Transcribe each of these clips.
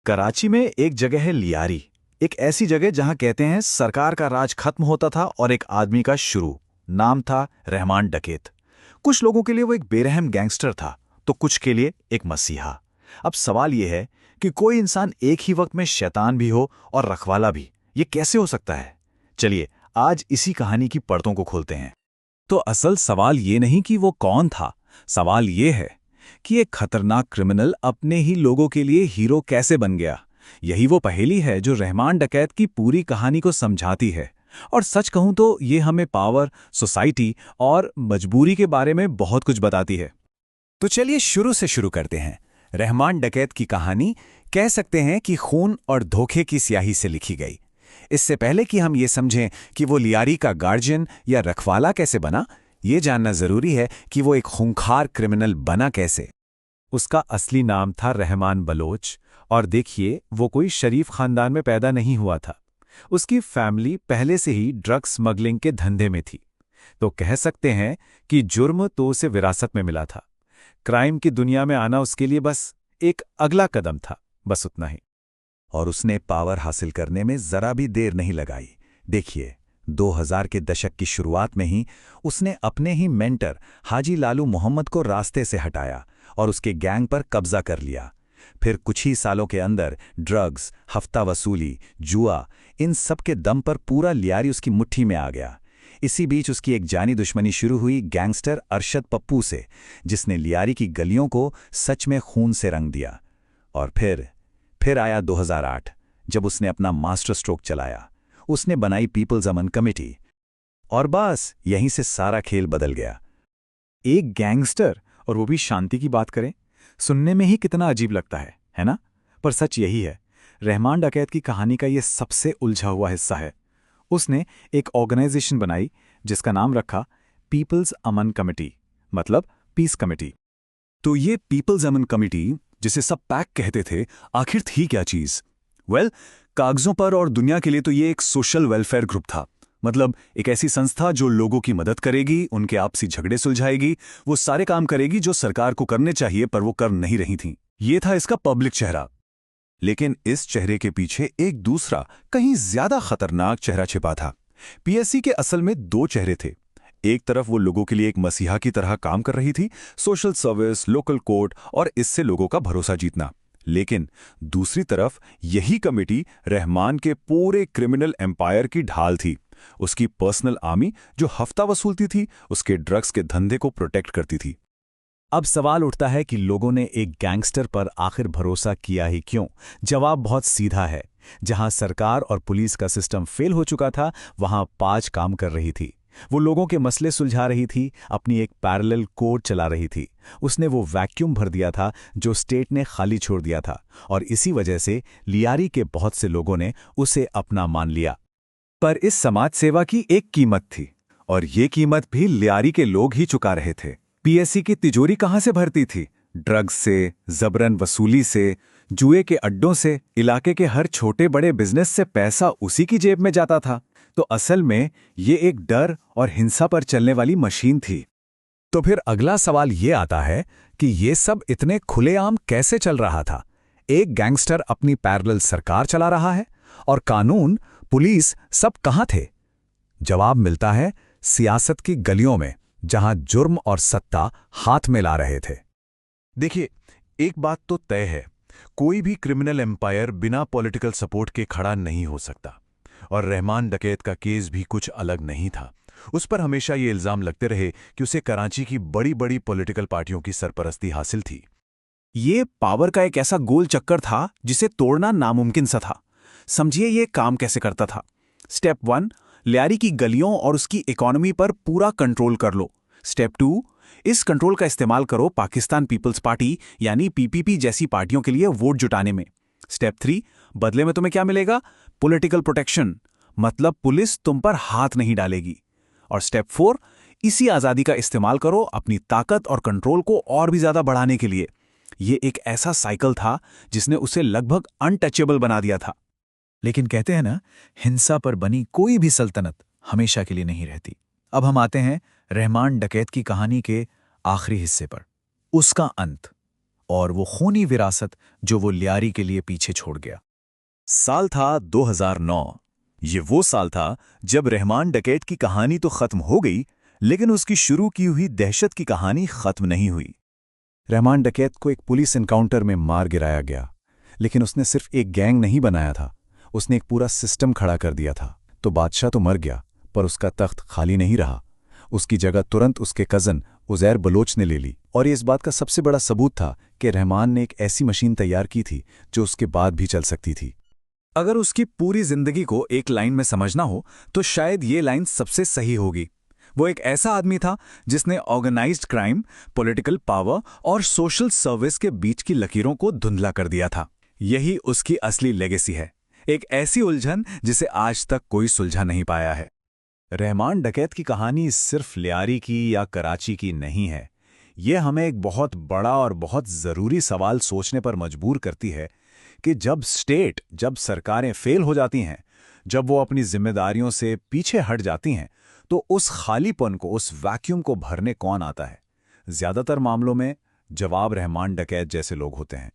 कराची में एक जगह है लियारी। एक ऐसी जगह जहां कहते हैं सरकार का राज खत्म होता था और एक आदमी का शुरू। नाम था रहमान डकैत। कुछ लोगों के लिए वो एक बेरहम गैंगस्टर था, तो कुछ के लिए एक मसीहा। अब सवाल ये है कि कोई इंसान एक ही वक्त में शैतान भी हो और रखवाला भी। ये कैसे हो सकता है? चलिए आज इसी कहानी की परतों को खोलते हैं। तो असल सवाल ये नहीं कि वो कौन था, सवाल ये है कि एक खतरनाक क्रिमिनल अपने ही लोगों के लिए हीरो कैसे बन गया। यही वो पहेली है जो रहमान डकैत की पूरी कहानी को समझाती है। और सच कहूं तो ये हमें पावर, सोसाइटी और मजबूरी के बारे में बहुत कुछ बताती है। तो चलिए शुरू से शुरू करते हैं। रहमान डकैत की कहानी कह सकते हैं कि खून और धोखे की स्याही से लिखी गई। इससे पहले कि हम ये समझें कि वो लियारी का गार्जियन या रखवाला कैसे बना, ये जानना जरूरी है कि वो एक खूंखार क्रिमिनल बना कैसे। उसका असली नाम था रहमान बलोच, और देखिए वो कोई शरीफ खानदान में पैदा नहीं हुआ था। उसकी फैमिली पहले से ही ड्रग स्मगलिंग के धंधे में थी। तो कह सकते हैं कि जुर्म तो उसे विरासत में मिला था। क्राइम की दुनिया में आना उसके लिए बस एक अगला कदम था, बस उतना ही। और उसने पावर हासिल करने में जरा भी देर नहीं लगाई। देखिए 2000 के दशक की शुरुआत में ही उसने अपने ही मेंटर हाजी लालू मोहम्मद को रास्ते से हटाया और उसके गैंग पर कब्जा कर लिया। फिर कुछ ही सालों के अंदर ड्रग्स, हफ्ता वसूली, जुआ, इन सब के दम पर पूरा लियारी उसकी मुट्ठी में आ गया। इसी बीच उसकी एक जानी दुश्मनी शुरू हुई गैंगस्टर अरशद पप्पू से, जिसने लियारी की गलियों को सच में खून से रंग दिया। और फिर आया 2008, जब उसने अपना मास्टर स्ट्रोक चलाया। उसने बनाई पीपल्स अमन कमेटी, और बस यहीं से सारा खेल बदल गया। एक गैंगस्टर, और वो भी शांति की बात करें, सुनने में ही कितना अजीब लगता है ना? पर सच यही है। रहमान डकैत की कहानी का ये सबसे उलझा हुआ हिस्सा है। उसने एक ऑर्गेनाइजेशन बनाई जिसका नाम रखा पीपल्स अमन कमेटी, मतलब पीस कमेटी। तो ये पीपल्स अमन कमेटी, जिसे सब पैक कहते थे, आखिर थी क्या चीज? कागजों पर और दुनिया के लिए तो ये एक सोशल वेलफेयर ग्रुप था। मतलब एक ऐसी संस्था जो लोगों की मदद करेगी, उनके आपसी झगड़े सुलझाएगी, वो सारे काम करेगी जो सरकार को करने चाहिए पर वो कर नहीं रही थी। ये था इसका पब्लिक चेहरा। लेकिन इस चेहरे के पीछे एक दूसरा, कहीं ज्यादा खतरनाक चेहरा छिपा था। पीएससी के असल में दो चेहरे थे। एक तरफ वो लोगों के लिए एक मसीहा की तरह काम कर रही थी, सोशल सर्विस, लोकल कोर्ट और इससे लोगों का भरोसा जीतना। लेकिन दूसरी तरफ यही कमेटी रहमान के पूरे क्रिमिनल एम्पायर की ढाल थी। उसकी पर्सनल आर्मी जो हफ्ता वसूलती थी, उसके ड्रग्स के धंधे को प्रोटेक्ट करती थी। अब सवाल उठता है कि लोगों ने एक गैंगस्टर पर आखिर भरोसा किया ही क्यों? जवाब बहुत सीधा है। जहां सरकार और पुलिस का सिस्टम फेल हो चुका था, वहां पाज काम कर रही थी। वो लोगों के मसले सुलझा रही थी, अपनी एक पैरेलल कोर्ट चला रही थी। उसने वो वैक्यूम भर दिया था जो स्टेट ने खाली छोड़ दिया था, और इसी वजह से लियारी के बहुत से लोगों ने उसे अपना मान लिया। पर इस समाज सेवा की एक कीमत थी, और ये कीमत भी लियारी के लोग ही चुका रहे थे। पीएससी की तिजोरी कहां से भरती थी? ड्रग्स से, जबरन वसूली से, जुए के अड्डों से। इलाके के हर छोटे बड़े बिजनेस से पैसा उसी की जेब में जाता था। तो असल में ये एक डर और हिंसा पर चलने वाली मशीन थी। तो फिर अगला सवाल ये आता है कि ये सब इतने खुलेआम कैसे चल रहा था? एक गैंगस्टर अपनी पैरेलल सरकार चला रहा है, और कानून, पुलिस सब कहां थे? जवाब मिलता है सियासत की गलियों में, जहां जुर्म और सत्ता हाथ में ला रहे थे। देखिए, एक बात तो तय है, कोई भी क्रिमिनल एम्पायर बिना पॉलिटिकल सपोर्ट के खड़ा नहीं हो सकता। और रहमान डकैत का केस भी कुछ अलग नहीं था। उस पर हमेशा ये इल्जाम लगते रहे कि उसे कराची की बड़ी बड़ी पॉलिटिकल पार्टियों की सरपरस्ती हासिल थी। ये पावर का एक ऐसा गोल चक्कर था जिसे तोड़ना नामुमकिन सा था। समझिए ये काम कैसे करता था। स्टेप 1, लियारी की गलियों और उसकी इकोनॉमी पर पूरा कंट्रोल कर लो। स्टेप 2, इस कंट्रोल का इस्तेमाल करो पाकिस्तान पीपल्स पार्टी यानी पीपीपी जैसी पार्टियों के लिए वोट जुटाने में। स्टेप 3, बदले में तुम्हें क्या मिलेगा? पॉलिटिकल प्रोटेक्शन, मतलब पुलिस तुम पर हाथ नहीं डालेगी। और स्टेप 4, इसी आजादी का इस्तेमाल करो अपनी ताकत और कंट्रोल को और भी ज्यादा बढ़ाने के लिए। ये एक ऐसा साइकिल था जिसने उसे लगभग अनटचेबल बना दिया था। लेकिन कहते हैं ना, हिंसा पर बनी कोई भी सल्तनत हमेशा के लिए नहीं रहती। अब हम आते हैं रहमान डकैत की कहानी के आखिरी हिस्से पर, उसका अंत। और वो खूनी विरासत जो वो लियारी के लिए पीछे छोड़ गया। साल था 2009। ये वो साल था जब रहमान डकैत की कहानी तो खत्म हो गई, लेकिन उसकी शुरू की हुई दहशत की कहानी खत्म नहीं हुई। रहमान डकैत को एक पुलिस एनकाउंटर में मार गिराया गया, लेकिन उसने सिर्फ एक गैंग नहीं बनाया था, उसने एक पूरा सिस्टम खड़ा कर दिया था। तो बादशाह तो मर गया, पर उसका तख्त खाली नहीं रहा। उसकी जगह तुरंत उसके कज़न उज़ैर बलोच ने ले ली। और ये इस बात का सबसे बड़ा सबूत था कि रहमान ने एक ऐसी मशीन तैयार की थी जो उसके बाद भी चल सकती थी। अगर उसकी पूरी जिंदगी को एक लाइन में समझना हो तो शायद ये लाइन सबसे सही होगी। वो एक ऐसा आदमी था जिसने ऑर्गेनाइज्ड क्राइम, पॉलिटिकल पावर और सोशल सर्विस के बीच की लकीरों को धुंधला कर दिया था। यही उसकी असली लेगेसी है, एक ऐसी उलझन जिसे आज तक कोई सुलझा नहीं पाया है। रहमान डकैत की कहानी सिर्फ लियारी की या कराची की नहीं है। ये हमें एक बहुत बड़ा और बहुत ज़रूरी सवाल सोचने पर मजबूर करती है कि जब सरकारें फेल हो जाती हैं, जब वो अपनी जिम्मेदारियों से पीछे हट जाती हैं, तो उस खालीपन को, उस वैक्यूम को भरने कौन आता है? ज़्यादातर मामलों में जवाब रहमान डकैत जैसे लोग होते हैं।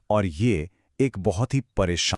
और ये एक बहुत ही परेशान